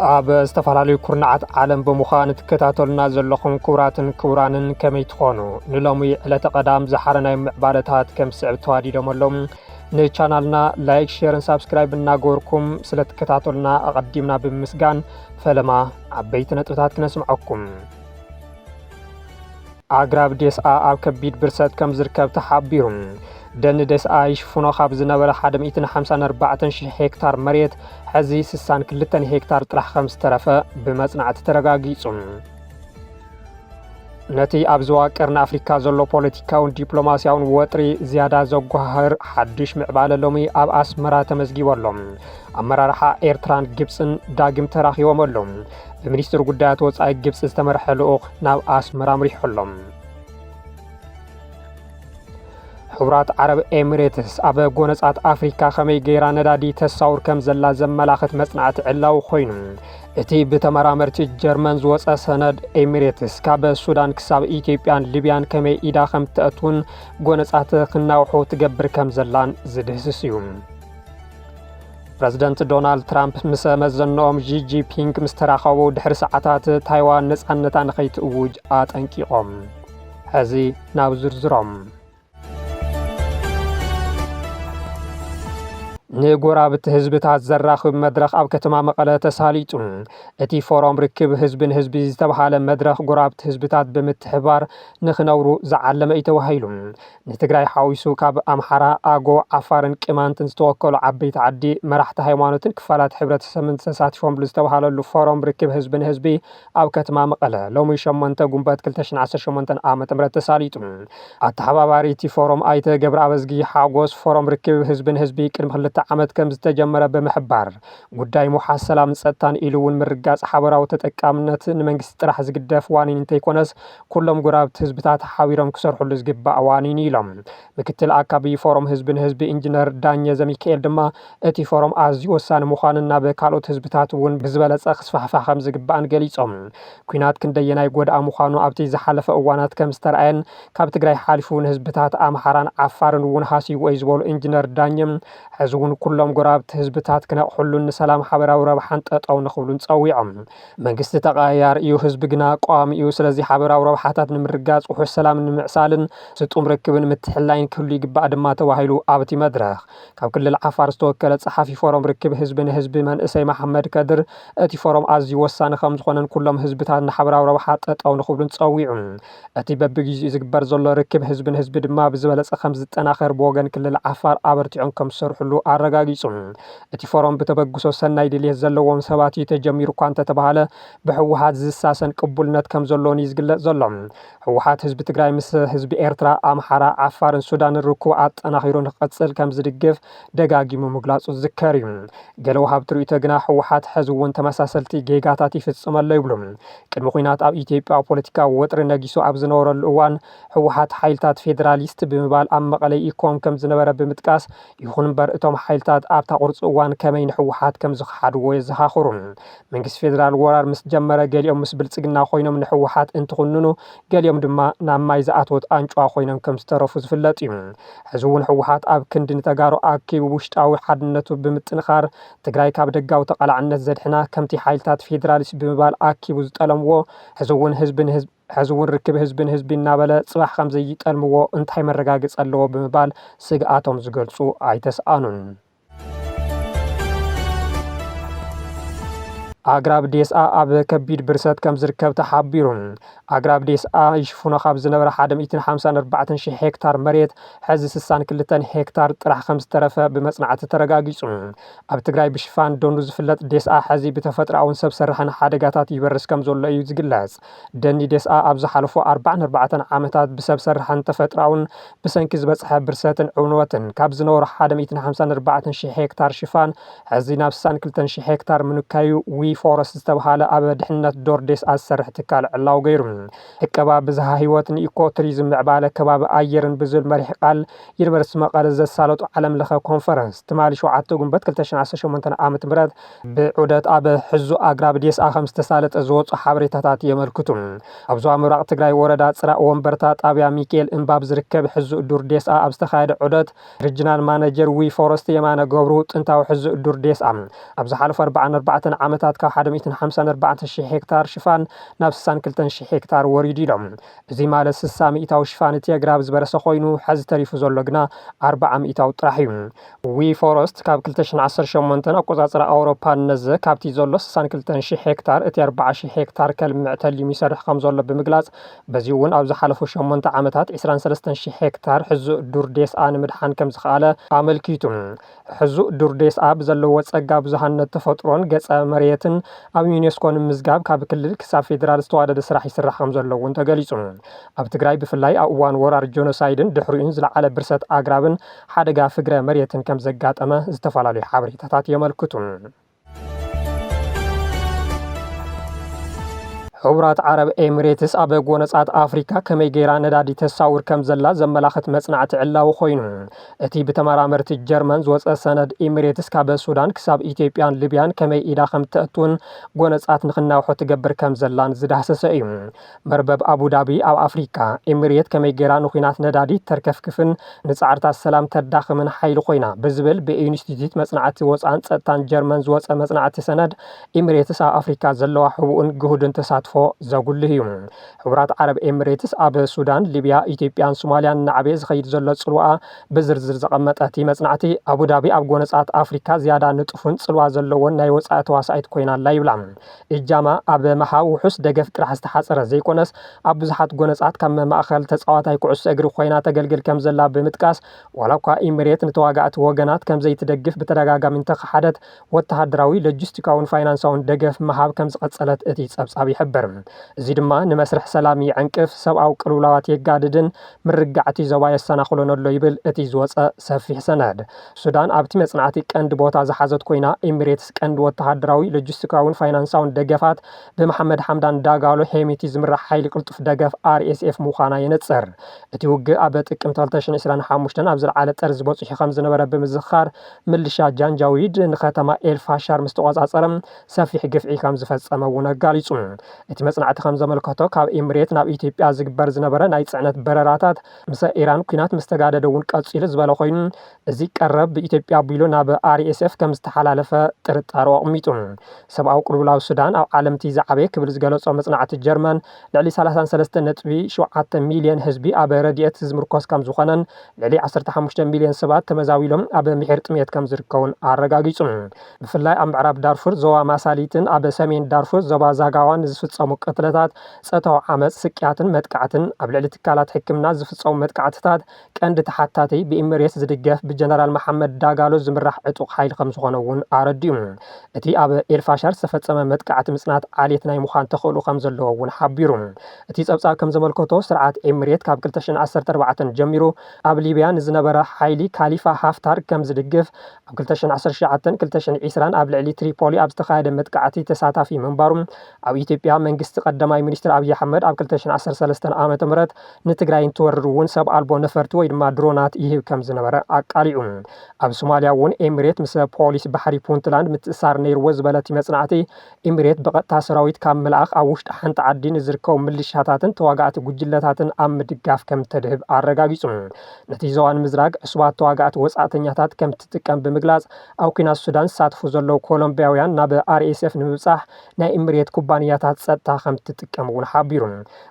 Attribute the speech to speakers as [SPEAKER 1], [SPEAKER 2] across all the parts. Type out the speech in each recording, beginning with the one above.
[SPEAKER 1] ኣብ ዝተፈላለዩ ኩርናዓት ዓለም ብምዃን ትከታተሉና ዘለኹም ክቡራትን ክቡራንን ከመይ ትኾኑ ንሎሚ ዕለተ ቀዳም ዝሓረናይ ምዕባለታት ከም ስዕብ ተዋዲዶመሎም ንቻናልና ላይክ ሼርን ሳብስክራይብ እናገበርኩም ስለትከታተሉና ኣቐዲምና ብምስጋን ፈለማ ዓበይቲ ነጥብታት ክነስምዐኩም። ኣግራብ ዴስኣ ኣብ ከቢድ ብርሰት ከም ዝርከብ ተሓቢሩ። ደን ደስኣ ይሽፍኖ ካብ ዝነበረ 154,000 ሄክታር መሬት ሕዚ 62 ሄክታር ጥራሕ ከም ዝተረፈ ብመጽናዕቲ ተረጋጊጹ። ነቲ ኣብ ዝዋቅር ንኣፍሪካ ዘሎ ፖለቲካውን ዲፕሎማስያውን ወጥሪ ዝያዳ ዘጓህር ሓድሽ ምዕባለ ሎሚ ኣብ ኣስመራ ተመዝጊበሎም። ኣመራርሓ ኤርትራን ግብፅን ዳግም ተራኺቦም ኣሎም። ብሚኒስትር ጉዳያት ወፃኢ ግብፂ ዝተመርሐ ልኡኽ ናብ ኣስመራ ኣምሪሖሎም። ሕቡራት ዓረብ ኤሚሬትስ ኣብ ጎነጻት ኣፍሪካ ከመይ ገይራ ነዳዲ ተሳውር ከም ዘላ ዘመላኽት መጽናዕቲ ዕላው ኮይኑ እቲ ብተመራመርቲ ጀርመን ዝወፀ ሰነድ ኤሚሬትስ ካብ ሱዳን ክሳብ ኢትዮጵያን ሊብያን ከመይ ኢዳ ከም ትእቱን ጎነጻት ክናውሑ ትገብር ከም ዘላን ዝድህስስ እዩ። ፕረዚደንት ዶናልድ ትራምፕ ምስ መዘንኦም ጂ ጂንፒንግ ምስ ተራኸቡ ድሕሪ ሰዓታት ታይዋን ነጻነታ ንኸይትእውጅ ኣጠንቂቖም። ሕዚ ናብ ዝርዝሮም ንጎራብቲ ህዝብታት ዘራኽብ መድረኽ ኣብ ከተማ መቐለ ተሳሊጡ። እቲ ፎረም ርክብ ህዝብን ህዝቢ ዝተባሃለ መድረኽ ጎራብቲ ህዝብታት ብምትሕባር ንኽነብሩ ዝዓለመ እዩ ተባሂሉ። ንትግራይ ሓዊሱ ካብ ኣምሓራ፣ ኣጎ፣ ዓፋርን ቅማንትን ዝተወከሉ ዓበይቲ ዓዲ መራሕቲ ሃይማኖትን ክፋላት ሕብረተሰብን ተሳቲፎምሉ ዝተባሃለሉ ፎረም ርክብ ህዝብን ህዝቢ ኣብ ከተማ መቐለ ሎሚ 8 ጉንበት 2018 ዓ.ም ተሳሊጡ። ኣተሓባባሪ እቲ ፎረም ኣይተ ገብረ ኣበዝጊ ሓጎስ ፎረም ርክብ ህዝብን ህዝቢ ቅድሚ 2 ዓመት ከም ዝተጀመረ ብምሕባር ጉዳይ ሙሓዝ ሰላም ጸጥታን ኢሉ እውን ምርጋጽ ሓበራዊ ተጠቃምነት ንመንግስቲ ጥራሕ ዝግደፍ ዋኒን እንተይኮነስ ኩሎም ጎራብቲ ህዝብታት ሓቢሮም ክሰርሑሉ ዝግባእ ዋኒን ኢሎም። ምክትል ኣካቢ ፎረም ህዝብን ህዝቢ ኢንጂነር ዳኘ ዘሚካኤል ድማ እቲ ፎረም ኣዝዩ ወሳኒ ምዃኑን ናብ ካልኦት ህዝብታት እውን ብዝበለጸ ክስፋሕፋሕ ከም ዝግባእን ገሊጾም። ኩናት ክንደየናይ ጎዳኣ ምዃኑ ኣብቲ ዝሓለፈ እዋናት ከም ዝተረኣየን ካብ ትግራይ ሓሊፉ ንህዝብታት ኣምሓራን ዓፋርን እውን ሃሲቡ እዩ ዝበሉ ኢንጂነር ዳኘም ሕዚ እውን ኩሎም ጎራብቲ ህዝብታት ክነቕሑሉን ንሰላም ሓበራዊ ረብሓን ጠጠው ንኽብሉን ጸዊዖም። መንግስቲ ተቐያያር እዩ፣ ህዝቢ ግና ቋሚ እዩ። ስለዚ ሓበራዊ ረብሓታት ንምርጋጽ ውሑስ ሰላም ንምዕሳልን ስጡም ርክብን ምትሕላይን ክህሉ ይግባእ ድማ ተባሂሉ ኣብቲ መድረኽ ካብ ክልል ዓፋር ዝተወከለ ጸሓፊ ፎረም ርክብ ህዝብን ህዝቢ መንእሰይ መሐመድ ከድር እቲ ፎረም ኣዝዩ ወሳኒ ከም ዝኾነን ኩሎም ህዝብታት ንሓበራዊ ረብሓ ጠጠው ንኽብሉን ጸዊዑ። እቲ በቢግዚኡ ዝግበር ዘሎ ርክብ ህዝብን ህዝቢ ድማ ብዝበለጸ ከም ዝጠናኸር ብወገን ክልል ዓፋር ኣበርቲዖም ከም ዝሰርሑሉ ኣረጋጊጹ። እቲ ፎረም ብተበግሶ ሰናይ ድልየት ዘለዎም ሰባት እዩ ተጀሚሩ እኳ እንተተባሃለ ብሕወሓት ዝሳሰን ቅቡልነት ከም ዘለዎን እዩ ዝግለጽ ዘሎ። ሕወሓት ህዝቢ ትግራይ ምስ ህዝቢ ኤርትራ፣ ኣምሓራ፣ ዓፋርን ሱዳንን ርክቡ ኣጠናኺሩ ንኽቐጽል ከም ዝድግፍ ደጋጊሙ ምግላጹ ዝዝከር እዩ። ገለ ወሃብቲ ርእይቶ ግና ሕወሓት ሕዚ እውን ተመሳሰልቲ ጌጋታት ይፍጽመሎ ይብሉ። ቅድሚ ኩናት ኣብ ኢትዮጵያ ፖለቲካ ወጥሪ ነጊሱ ኣብ ዝነበረሉ እዋን ሕወሓት ሓይልታት ፌደራሊስት ብምባል ኣብ መቐለ ይቆም ከም ዝነበረ ብምጥቃስ ይኹን እምበር እቶም ሓይልታት ኣብታ ቁርፂ እዋን ከመይ ንሕወሓት ከም ዝኸሓድዎ የዘኻኽሩ። መንግስቲ ፌደራል ወራር ምስ ጀመረ ገሊኦም ምስ ብልጽግና ኮይኖም ንሕወሓት እንትኽንኑ ገሊኦም ድማ ናብ ማይ ዝኣትወት ኣንጭዋ ኮይኖም ከም ዝተረፉ ዝፍለጥ እዩ። ሕዚ እውን ሕወሓት ኣብ ክንዲ ንተጋሩ ኣኪቡ ውሽጣዊ ሓድነቱ ብምጥንኻር ትግራይ ካብ ደጋዊ ተቐላዕነት ዘድሕና ከምቲ ሓይልታት ፌደራሊስት ብምባል ኣኪቡ ዝጠለምዎ ሕዚ እውን ርክብ ህዝብን ህዝቢ እናበለ ጽባሕ ከም ዘይጠልምዎ እንታይ መረጋገጽ ኣለዎ ብምባል ስግኣቶም ዝገልጹ ኣይተስኣኑን። ኣግራብ ዴስኣ ኣብ ከቢድ ብርሰት ከም ዝርከብ ተሓቢሩ። ኣግራብ ዴስኣ ይሽፍኖ ካብ ዝነበረ 154,000 ሄክታር መሬት ሕዚ 62 ሄክታር ጥራሕ ከም ዝተረፈ ብመጽናዕቲ ተረጋጊጹ። ኣብ ትግራይ ብሽፋን ደኑ ዝፍለጥ ዴስኣ ሕዚ ብተፈጥሮኣውን ሰብ ሰራሕን ሓደጋታት ይበርስ ከም ዘሎ እዩ ዝግለጽ። ደኒ ዴስኣ ኣብ ዝሓለፉ 44 ዓመታት ብሰብ ሰራሕን ተፈጥሮኣውን ብሰንኪ ዝበጽሐ ብርሰትን ዕውንወትን ካብ ዝነበሩ 154,000 ሄክታር ሽፋን ሕዚ ናብ 62,000 ሄክታር ምንካዩ ፎረስት ዝተባሃለ ኣብ ድሕነት ዶር ዴስኣ ዝሰርሕ ትካል ዕላው ገይሩ። ዕቀባ ብዝሃ ህይወት ንኢኮ ቱሪዝም ምዕባለ ከባቢ ኣየርን ብዝብል መሪሕ ቃል ዩኒቨርስቲ መቐለ ዘሳለጡ ዓለም ለኸ ኮንፈረንስ ትማሊ 7 ጉንበት 2018 ዓ.ም ብዑደት ኣብ ሕዙ ኣግራብ ዴስኣ ከም ዝተሳለጠ ዝወፁ ሓበሬታታት የመልክቱ። ኣብ ዞባ ምብራቕ ትግራይ ወረዳ ጽራእ ወንበርታ ጣብያ ሚካኤል እምባብ ዝርከብ ሕዙ ዱር ዴስኣ ኣብ ዝተኻየደ ዑደት ሪጅናል ማኔጀር ዊ ፎረስት የማነ ገብሩ ጥንታዊ ሕዙ ዱር ዴስኣ ኣብ ዝሓለፉ 44 ዓመታት ካብ 154,000 ሄክታር ሽፋን ናብ 62,000 ሄክታር ወሪዱ ኢሎም እዚ ማለት 60 ሚእታዊ ሽፋን እቲ ኣግራብ ዝበረሰ ኮይኑ ሕዚ ተሪፉ ዘሎ ግና 40 ሚእታዊ ጥራሕ እዩ ዊ ፎረስት ካብ 2018 ኣቆጻጽራ ኣውሮፓ ነዘ ካብቲ ዘሎ 62,000 ሄክታር እቲ 40,000 ሄክታር ከልምዕ ተሊሙ ይሰርሕ ከም ዘሎ ብምግላጽ በዚ እውን ኣብ ዝሓለፉ 8 ዓመታት 23,000 ሄክታር ሕዙእ ዱር ዴስኣ ንምድሓን ከም ዝኽኣለ ኣመልኪቱ ሕዙእ ዱር ዴስኣ ብዘለዎ ጸጋ ብዙሃነት ተፈጥሮን ገጸ መሬትን ኣብ ዩኔስኮ ንምዝጋብ ካብ ክልል ክሳብ ፌደራል ዝተዋደደ ስራሕ ይስራሕ ከም ዘሎ እውን ተገሊጹ ኣብ ትግራይ ብፍላይ ኣብ እዋን ወራር ጆኖሳይድን ድሕሪኡን ዝለዓለ ብርሰት ኣግራብን ሓደጋ ፍግረ መሬትን ከም ዘጋጠመ ዝተፈላለዩ ሓበሬታታት የመልክቱ ሕቡራት ዓረብ ኤሚሬትስ ኣብ ጎነጻት ኣፍሪካ ከመይ ጌራ ነዳዲ ተሳውር ከም ዘላ ዘመላኽት መጽናዕቲ ዕላዊ ኮይኑ እቲ ብተመራመርቲ ጀርመን ዝወፀ ሰነድ ኤሚሬትስ ካብ ሱዳን ክሳብ ኢትዮጵያን ሊብያን ከመይ ኢዳ ከም ተእቱን ጎነጻት ንኽናውሖ ትገብር ከም ዘላን ዝዳሰሰ እዩ መርበብ አቡዳቢ ኣብ ኣፍሪካ ኤሚሬት ከመይ ጌራ ንኹናት ነዳዲ ተርከፍክፍን ንጻዕርታት ሰላም ተዳኽምን ሓይሊ ኮይና ብዝብል ብኢንስቲትዩት መጽናዕቲ ወፃን ጸጥታን ጀርመን ዝወፀ መጽናዕቲ ሰነድ ኤሚሬትስ ኣብ ኣፍሪካ ዘለዋ ሕቡእን ግሁድን ተሳትፎ ዘጉልህ እዩ ሕቡራት ዓረብ ኤሚሬትስ ኣብ ሱዳን ሊብያ ኢትዮጵያን ሶማልያን ናዕበ ዝኸይድ ዘሎ ጽልዋ ብዝርዝር ዘቐመጠቲ መጽናዕቲ አቡዳቢ ኣብ ጎነጻት ኣፍሪካ ዝያዳ ንጡፍን ጽልዋ ዘለዎን ናይ ወጻኢ ተዋሳኢት ኮይናላ ይብላ እጃማ ኣብ መሃብ ውሑስ ደገፍ ጥራሕ ዝተሓፀረ ዘይኮነስ ኣብ ብዙሓት ጎነጻት ካብ ማእኸል ተጻዋታይ ኩዕሶ እግሪ ኮይና ተገልግል ከም ዘላ ብምጥቃስ ዋላ እኳ ኤሚሬት ንተዋጋእቲ ወገናት ከም ዘይትደግፍ ብተደጋጋሚ እንተኸሓደት ወተሃደራዊ ሎጂስቲካውን ፋይናንሳውን ደገፍ መሃብ ከም ዝቐጸለት እቲ ጸብጻብ ይሕብር እዚ ድማ ንመስርሕ ሰላም ይዕንቅፍ ሰብኣዊ ቅልውላዋት የጋድድን ምርጋዕቲ ዞባ የሰናኽሎን ኣሎ ይብል እቲ ዝወፀ ሰፊሕ ሰነድ ሱዳን ኣብቲ መጽናዕቲ ቀንዲ ቦታ ዝሓዘት ኮይና ኤሚሬትስ ቀንዲ ወተሃደራዊ ሎጂስቲካውን ፋይናንሳውን ደገፋት ብመሐመድ ሐምዳን ዳጋሎ ሄሚቲ ዝምራሕ ሓይሊ ቅልጡፍ ደገፍ RSF ምዃና የነጽር እቲ ውግእ ኣብ ጥቅምቲ 2025 ኣብ ዝለዓለ ጠርዚ በፂሑ ከም ዝነበረ ብምዝኻር ምልሻ ጃንጃዊድ ንከተማ ኤልፋሻር ምስ ተቆጻጸረ ሰፊሕ ግፍዒ ከም ዝፈጸመ እውን ኣጋሊጹ እቲ መጽናዕቲ ከም ዘመልከቶ ካብ ኤሚሬት ናብ ኢትዮጵያ ዝግበር ዝነበረ ናይ ጽዕነት በረራታት ምስ ኢራን ኩናት ምስተጋደደ እውን ቀጺሉ ዝበለ ኮይኑ እዚ ቀረብ ብኢትዮጵያ ኣቢሉ ናብ RSF ከም ዝተሓላለፈ ጥርጣሮ ኣቕሚጡ ሰብኣዊ ቅልውላው ሱዳን ኣብ ዓለምቲ ዝዓበየ ክብል ዝገለጾ መጽናዕቲ ጀርመን ልዕሊ 33.7 ሚልዮን ህዝቢ ኣብ ረድኤት ዝምርኮስ ከም ዝኾነን ልዕሊ 15 ሚልዮን ሰባት ተመዛዊሎም ኣብ ምሕር ጥሜት ከም ዝርከቡን ኣረጋጊጹ ብፍላይ ኣብ ምዕራብ ዳርፉር ዞባ ማሳሊትን ኣብ ሰሜን ዳርፉር ዞባ ዛጋዋን ዝፍጸሙ ቅትለታት ጸታዊ ዓመፅ ስቅያትን መጥቃዕትን ኣብ ልዕሊ ትካላት ሕክምና ዝፍጸሙ መጥቃዕትታት ቀንዲ ተሓታቲ ብኤሚሬትስ ዝድገፍ ብጀነራል መሐመድ ዳጋሎ ዝምራሕ ዕጡቕ ሓይሊ ከም ዝኾነ እውን ኣረዲኡ እቲ ኣብ ኤልፋሻር ዝተፈጸመ መጥቃዕቲ ምጽናት ዓሌት ናይ ምዃን ተኽእሉ ከም ዘለዎ እውን ሓቢሩ እቲ ጸብጻብ ከም ዘመልከቶ ስርዓት ኤሚሬት ካብ 2014 ጀሚሩ ኣብ ሊብያ ንዝነበረ ሓይሊ ካሊፋ ሃፍታር ከም ዝድግፍ ኣብ 2019-2020 ኣብ ልዕሊ ትሪፖሊ ኣብ ዝተኻየደ መጥቃዕቲ ተሳታፊ ምንባሩ ኣብ ኢትዮጵያ መንግስቲ ቀዳማይ ሚኒስትር አብይ አሕመድ ኣብ 2013 ዓመተ ምህረት ንትግራይ እንትወርር እውን ሰብ አልቦ ነፈርቲ ወይ ድማ ድሮናት ይህብ ከም ዝነበረ ኣቃሊዑ ኣብ ሶማሊያ እውን ኤሚሬት ምስ ፖሊስ ባሕሪ ፑንትላንድ ምትእሳር ነይርዎ ዝበለት መጽናዕቲ ኤሚሬት በቐጥታ ሰራዊት ካብ መልኣኽ ኣብ ውሽጢ ሓንቲ ዓዲ ንዝርከቡ ምልሻታትን ተዋጋእቲ ጉጅለታትን ኣብ ምድጋፍ ከም ተድህብ ኣረጋጊጹ ነቲ ዞባን ምዝራግ ዕሱባት ተዋጋእቲ ወጻእተኛታት ከም ትጥቀም ብምግላጽ ኣብ ኩናት ሱዳን ዝሳተፉ ዘለዉ ኮሎምቢያውያን ናብ RSF ንምብጻሕ ናይ ኤሚሬት ኩባንያታት ጸጥታ ከም ትጥቀም እውን ሓቢሩ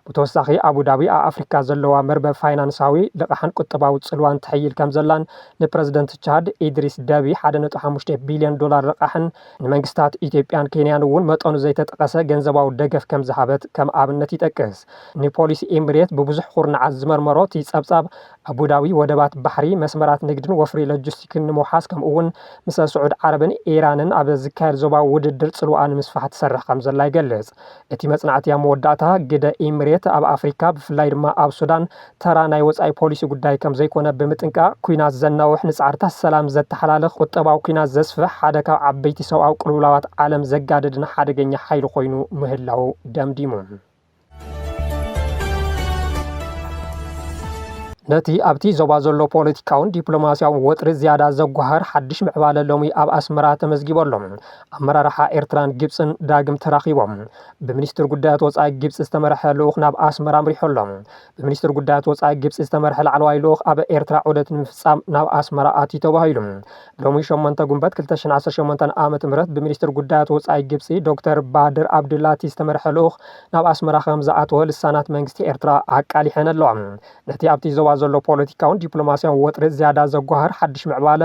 [SPEAKER 1] ብተወሳኺ አቡዳቢ ኣብ ኣፍሪካ ዘለዋ መርበብ ፋይናንሳዊ ልቕሓን ቁጠባዊ ጽልዋን ትሕይል ከም ዘላን ንፕረዚደንት ቻድ ኢድሪስ ደቢ 1.5 ቢልዮን ዶላር ልቕሓን ንመንግስታት ኢትዮጵያን ኬንያን እውን መጠኑ ዘይተጠቐሰ ገንዘባዊ ደገፍ ከም ዝሃበት ከም ኣብነት ይጠቅስ ንፖሊሲ ኤሚሬት ብብዙሕ ኩርናዓት ዝመርመሮ እቲ ጸብጻብ አቡዳቢ ወደባት ባሕሪ መስመራት ንግድን ወፍሪ ሎጂስቲክን ንምውሓስ ከምኡ እውን ምስ ስዑድ ዓረብን ኢራንን ኣብ ዝካየድ ዞባዊ ውድድር ጽልዋ ንምስፋሕ ትሰርሕ ከም ዘላ ይገልጽ እቲ መጽናዕቲ መወዳእታ ግደ ኤሚሬት ኣብ ኣፍሪካ ብፍላይ ድማ ኣብ ሱዳን ተራ ናይ ወጻኢ ፖሊሲ ጉዳይ ከም ዘይኮነ ብምጥንቃቅ ኩናት ዘናውሕ ንጻዕርታት ሰላም ዘተሓላለኽ ቁጠባዊ ኩናት ዘስፍሕ ሓደ ካብ ዓበይቲ ሰብኣዊ ቅልውላዋት ዓለም ዘጋድድን ሓደገኛ ሓይሊ ኮይኑ ምህላው ደምዲሙ ነቲ ኣብቲ ዞባ ዘሎ ፖለቲካውን ዲፕሎማስያውን ወጥሪ ዝያዳ ዘጓሃር ሓድሽ ምዕባለ ሎሚ ኣብ ኣስመራ ተመዝጊበሎም ኣመራርሓ ኤርትራን ግብፅን ዳግም ተራኺቦም ብሚኒስትር ጉዳያት ወፃኢ ግብፂ ዝተመርሐ ልኡኽ ናብ ኣስመራ ኣምሪሖሎም ብሚኒስትር ጉዳያት ወፃኢ ግብፂ ዝተመርሐ ላዕለዋይ ልኡኽ ኣብ ኤርትራ ዑደት ንምፍጻም ናብ ኣስመራ ኣትዩ ተባሂሉ ሎሚ 8 ጉንበት 2018 ዓ.ም ብሚኒስትር ጉዳያት ወፃኢ ግብፂ ዶክተር ባድር አብዱላቲ ዝተመርሐ ልኡኽ ናብ ኣስመራ ከም ዝኣተወ ልሳናት መንግስቲ ኤርትራ ኣቃሊሐን ኣለዋ ነቲ ኣብቲ ዞባ ዘሎ ፖለቲካውን ዲፕሎማስያውን ወጥሪ ዝያዳ ዘጓሃር ሓድሽ ምዕባለ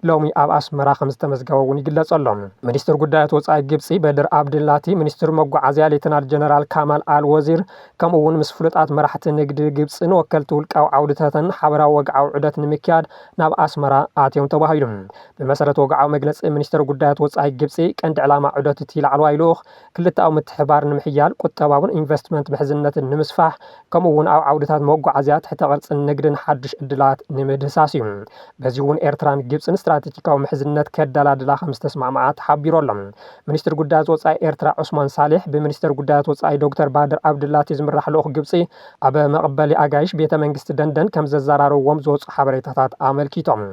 [SPEAKER 1] ሎሚ ኣብ ኣስመራ ከም ዝተመዝገበ እውን ይግለጸሎም ሚኒስትር ጉዳያት ወፃኢ ግብፂ በድር አብዱላቲ ሚኒስትር መጓዓዝያ ሌተናል ጀነራል ካማል አልወዚር ከምኡ እውን ምስ ፍሉጣት መራሕቲ ንግዲ ግብፅን ወከልቲ ውልቃዊ ዓውድታትን ሓበራዊ ወግዓዊ ዑደት ንምክያድ ናብ ኣስመራ ኣትዮም ተባሂሉ ብመሰረት ወግዓዊ መግለፂ ሚኒስትር ጉዳያት ወፃኢ ግብፂ ቀንዲ ዕላማ ዑደት እቲ ላዕለዋይ ልኡኽ ክልተኣዊ ምትሕብባር ንምሕያል ቁጠባውን ኢንቨስትመንት ምሕዝነትን ንምስፋሕ ከምኡ እውን ኣብ ዓውድታት መጓዓዝያ ትሕተ ቅርፅን ንግድን ሓድሽ ዕድላት ንምድህሳስ እዩ በዚ እውን ኤርትራን ግብፅን ስትራቴጂካዊ ምሕዝነት ከዳላድላ ከም ዝተስማዕምዓ ተሓቢሮሎም ሚኒስትር ጉዳያት ወፃኢ ኤርትራ ዑስማን ሳሌሕ ብሚኒስትር ጉዳያት ወፃኢ ዶክተር ባድር አብዱላቲ ዝምራሕ ልኡኽ ግብፂ ኣብ መቐበሊ ኣጋይሽ ቤተ መንግስቲ ደንደን ከም ዘዘራርብዎም ዝወፁ ሓበሬታታት ኣመልኪቶም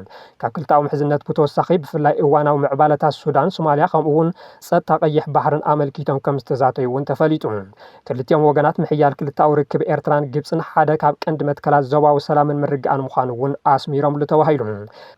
[SPEAKER 1] ካብ ክልታዊ ምሕዝነት ብተወሳኺ ብፍላይ እዋናዊ ምዕባለታት ሱዳን ሶማልያ ከምኡ እውን ፀጥታ ቀይሕ ባሕርን ኣመልኪቶም ከም ዝተዛተዩ እውን ተፈሊጡ ክልቲኦም ወገናት ምሕያል ክልታዊ ርክብ ኤርትራን ግብፅን ሓደ ካብ ቀንዲ መትከላት ዞባዊ ሰላምን ምርግኣን ምዃኑ እውን ኣስሚሮምሉ ተባሂሉ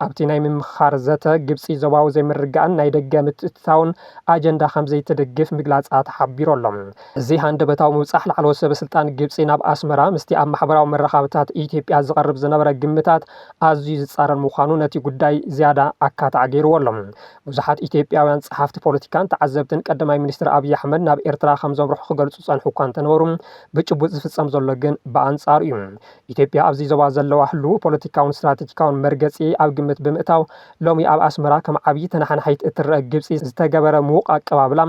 [SPEAKER 1] ኣብቲ ናይ ምምኽኻር ዘተ ግብፂ ዞባዊ ዘይምርግኣን ናይ ደገ ምትእትታውን ኣጀንዳ ከም ዘይትድግፍ ምግላፃ ተሓቢሮሎም እዚ ሃንደበታዊ ምብፃሕ ላዕለወ ሰበስልጣን ግብፂ ናብ ኣስመራ ምስቲ ኣብ ማሕበራዊ መራኸብታት ኢትዮጵያ ዝቐርብ ዝነበረ ግምታት ኣዝዩ ዝፃረን ምዃኑ ነቲ ጉዳይ ዝያዳ ኣካታዕ ገይርዎሎም ብዙሓት ኢትዮጵያውያን ጸሓፍቲ ፖለቲካን ተዓዘብትን ቀዳማይ ሚኒስትር ኣብይ ኣሕመድ ናብ ኤርትራ ከም ዘምርሑ ክገልጹ ፀንሑ እኳ እንተነበሩ ብጭቡጥ ዝፍፀም ዘሎ ግን ብኣንጻሩ እዩ ኢትዮጵያ ኣብዚ ዞባ ዘለዋ ህልው ፖለቲካውን ስትራቴጂካውን መርገፂ ኣብ ግምት ብምእታው ሎሚ ኣብ ኣስመራ ከም ዓብዪ ተናሓናሒት እትረአ ግብፂ ዝተገበረ ምዉቕ ኣቀባብላ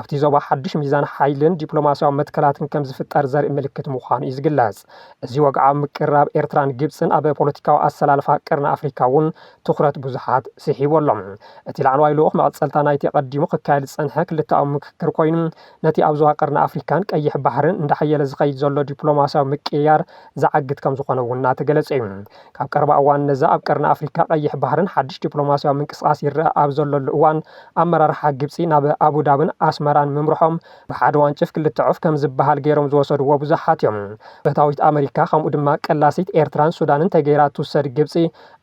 [SPEAKER 1] ኣብቲ ዞባ ሓድሽ ሚዛን ሓይልን ዲፕሎማስያዊ መትከላትን ከም ዝፍጠር ዘርኢ ምልክት ምዃኑ እዩ ዝግለጽ እዚ ወግዓዊ ምቅራብ ኤርትራን ግብፅን ኣብ ፖለቲካዊ ኣሰላልፋ ቀርኒ ኣፍሪካ እውን ትኩረት ብዙሓት ስሒቦሎም እቲ ላዕለዋይ ልኡኽ መቐፀልታ ናይቲ ቀዲሙ ክካየድ ዝፀንሐ ክልተኣዊ ምክክር ኮይኑ ነቲ ኣብ ዞባ ቀርኒ ኣፍሪካን ቀይሕ ባሕርን እንዳሓየለ ዝኸይድ ዘሎ ዲፕሎማስያዊ ምቅያር ዝዓግት ከም ዝኾነ እውን እናተገለጸ እዩ ካብ ቀረባ እዋን ነዛ ኣብ ቀርኒ ኣፍሪካ ቀይሕ ባሕርን ሓድሽ ዲፕሎማስያዊ ምንቅስቃስ ይረአ ኣብ ዘለሉ እዋን ኣመራርሓ ግብፂ ናብ ኣቡዳብን ኣስመራን ምምርሖም ብሓደ ዋንጭፍ ክልተ ዑፍ ከም ዝበሃል ገይሮም ዝወሰድዎ ብዙሓት እዮም በታዊት ኣሜሪካ ከምኡ ድማ ቀላሲት ኤርትራን ሱዳንን ተገይራ ትውሰድ ግብፂ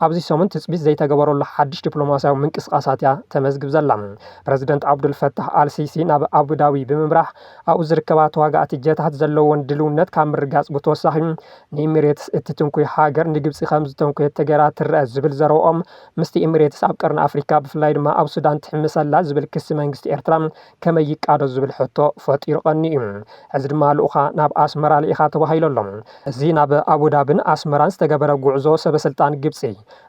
[SPEAKER 1] ኣብዚ ሰሙን ትፅቢት ዘይተገበረሉ ሓድሽ ዲፕሎማስያዊ ምንቅስቃሳት እያ ተመዝግብ ዘላ ፕረዚደንት ዓብዱልፈታሕ አልሲሲ ናብ ኣቡዳቢ ብምምራሕ ኣብኡ ዝርከባ ተዋጋእቲ ጀታት ዘለዎን ድልውነት ካብ ምርጋፅ ብተወሳኺ ንኢሚሬትስ እትትንኩይ ሃገር ንግብፂ ከም ዝተንኩየት ተገይራ ትረአ ዝብል ዘረብኦም ምስቲ ኢሚሬትስ ኣብ ቀርኒ ኣፍሪካ ብፍላይ ድማ ኣብ ሱዳን ትሕምሰላ ዝብል ክሲ መንግስቲ ኤርትራ ከመይ ይቃዶ ዝብል ሕቶ ፈጢሩ ቀኒ እዩ ሕዚ ድማ ልኡኻ ናብ ኣስመራ ልኢኻ ተባሂሎሎም እዚ ናብ ኣቡዳብን ኣስመራን ዝተገበረ ጉዕዞ ሰበስልጣን ግብፂ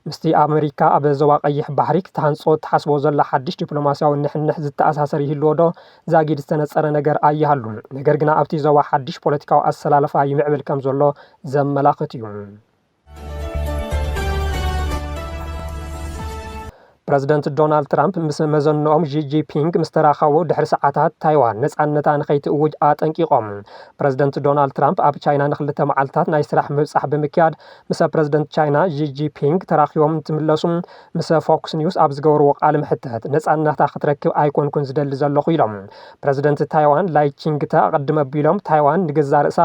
[SPEAKER 1] ምስቲ ኣሜሪካ ኣብ ዞባ ቀይሕ ባሕሪ ክትሃንፆ ትሓስቦ ዘላ ሓድሽ ዲፕሎማስያዊ ንሕንሕ ዝተኣሳሰር ይህልዎ ዶ ዛጊድ ዝተነፀረ ነገር ኣይሃሉን ነገር ግና ኣብቲ ዞባ ሓድሽ ፖለቲካዊ ኣሰላለፋ ይምዕብል ከም ዘሎ ዘመላኽት እዩ ፕረዚደንት ዶናልድ ትራምፕ ምስ መዘንኦም ዢ ጂንፒንግ ምስ ተራኸቡ ድሕሪ ሰዓታት ታይዋን ነፃነታ ንኸይትእውጅ ኣጠንቂቖም ፕረዚደንት ዶናልድ ትራምፕ ኣብ ቻይና ንክልተ መዓልትታት ናይ ስራሕ ምብፃሕ ብምክያድ ምስ ፕረዚደንት ቻይና ዢ ጂንፒንግ ተራኺቦም እንትምለሱ ምስ ፎክስ ኒውስ ኣብ ዝገበርዎ ቃለ ምሕተት ነፃነታ ክትረክብ ኣይኮንኩን ዝደሊ ዘለኹ ኢሎም ፕረዚደንት ታይዋን ላይ ቺንግተ ኣቐድመ ኣቢሎም ታይዋን ንገዛ ርእሳ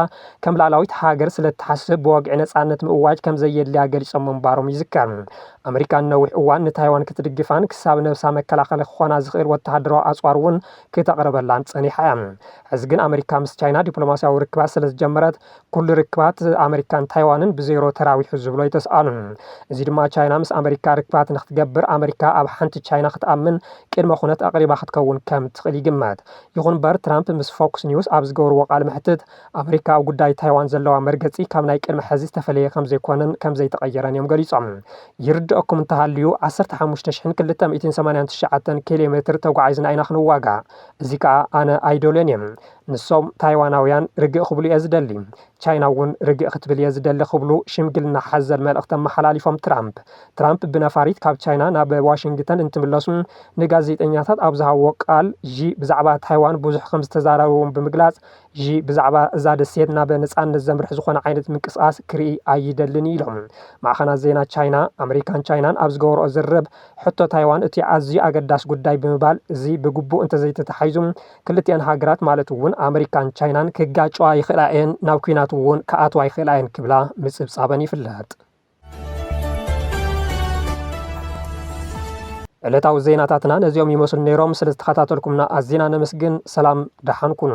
[SPEAKER 1] ከም ላዕላዊት ሃገር ስለትሓስብ ብወግዒ ነፃነት ምእዋጅ ከም ዘየድልያ ገሊፆም ምንባሮም ይዝከር ኣሜሪካ ነዊሕ እዋን ንታይዋን ክትድግፋን ክሳብ ነብሳ መከላኸሊ ክኾና ዝኽእል ወተሃደራዊ ኣፅዋር እውን ክተቕርበላን ፀኒሓ እያ ሕዚ ግን ኣሜሪካ ምስ ቻይና ዲፕሎማስያዊ ርክባት ስለ ዝጀመረት ኩሉ ርክባት ኣሜሪካን ታይዋንን ብዜሮ ተራዊሑ ዝብሎ ይተስኣሉ እዚ ድማ ቻይና ምስ ኣሜሪካ ርክባት ንክትገብር ኣሜሪካ ኣብ ሓንቲ ቻይና ክትኣምን ቅድመ ኩነት ኣቕሪባ ክትከውን ከም ትኽእል ይግመት ይኹን በር ትራምፕ ምስ ፎክስ ኒውስ ኣብ ዝገበርዎ ቃለ ምሕትት ኣሜሪካ ኣብ ጉዳይ ታይዋን ዘለዋ መርገፂ ካብ ናይ ቅድሚ ሕዚ ዝተፈለየ ከም ዘይኮነን ከም ዘይተቐየረን እዮም ገሊፆም ይርድአኩም እንተሃልዩ 15 2289 ኪሎ ሜትር ተጓዒዝና ኢና ክንዋጋ እዚ ከዓ ኣነ ኣይደሎን እየ ንሶም ታይዋናውያን ርግእ ክብሉ እየ ዝደሊ ቻይና እውን ርግእ ክትብል እየ ዝደሊ ክብሉ ሽምግልና ሓዘል መልእኽቲ ኣመሓላሊፎም ትራምፕ ብነፋሪት ካብ ቻይና ናብ ዋሽንግተን እንትምለሱ ንጋዜጠኛታት ኣብ ዝሃብዎ ቃል ብዛዕባ ታይዋን ብዙሕ ከም ዝተዛረበዎም ብምግላጽ ብዛዕባ እዛ ደሴት ናብ ነጻነት ዘምርሕ ዝኾነ ዓይነት ምንቅስቓስ ክርኢ ኣይደልን ኢሎም ማዕኸናት ዜና ቻይና ኣሜሪካን ቻይናን ኣብ ዝገበርኦ ዝርርብ ሕቶ ታይዋን እቲ ኣዝዩ ኣገዳሲ ጉዳይ ብምባል እዚ ብግቡእ እንተዘይተተሓሒዙ ክልቲአን ሃገራት ማለት እውን ኣሜሪካን ቻይናን ክጋጭዋ ይኽእላ እየን ናብ ኩናት እውን ከኣትዋ ይኽእላ እየን ክብላ ምጽብጻበን ይፍለጥ። ዕለታዊ ዜናታትና ነዚኦም ይመስሉ ነይሮም። ስለ ዝተኸታተልኩምና ኣዝና ነመስግን። ሰላም ደሓን ኩኑ።